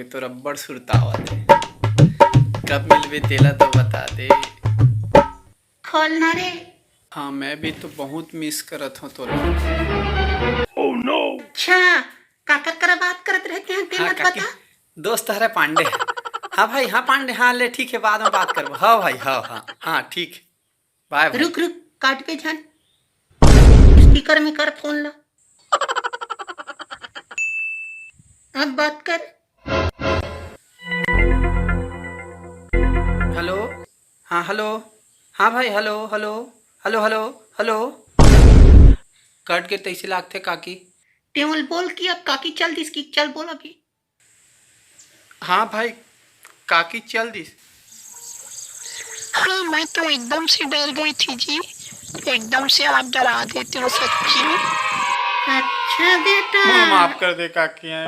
के तो रबड़ सुरतावत है। कब मिलबे तेला तो बता दे। खोलना रे। हाँ मैं भी तो बहुत मिस करत हूँ तोला। अच्छा, काकर करा बात करत रहते हैं ते हाँ मत काकी, बता। दोस्त हरे पांडे। हाँ भाई, हाँ पांडे, हाँ ले ठीक है, बाद में बात करबो। हाँ भाई, हाँ हाँ हाँ ठीक। बाय भाई। रुक रुक, काट पे जान, स्पीकर में कर फोन ला। अब बात कर। हेलो। हाँ हेलो। हाँ भाई, hello hello hello hello hello. Cut के तैसे लागथे काकी। टेवल बोल कि अब काकी चल दिस की, चल बोल अभी। हाँ भाई, काकी चल दिस। हाँ, मैं तो एकदम से डर गई थी जी। एकदम से आप डरा देते हो सच्ची में। अच्छा बेटा। माफ कर दे काकी। आए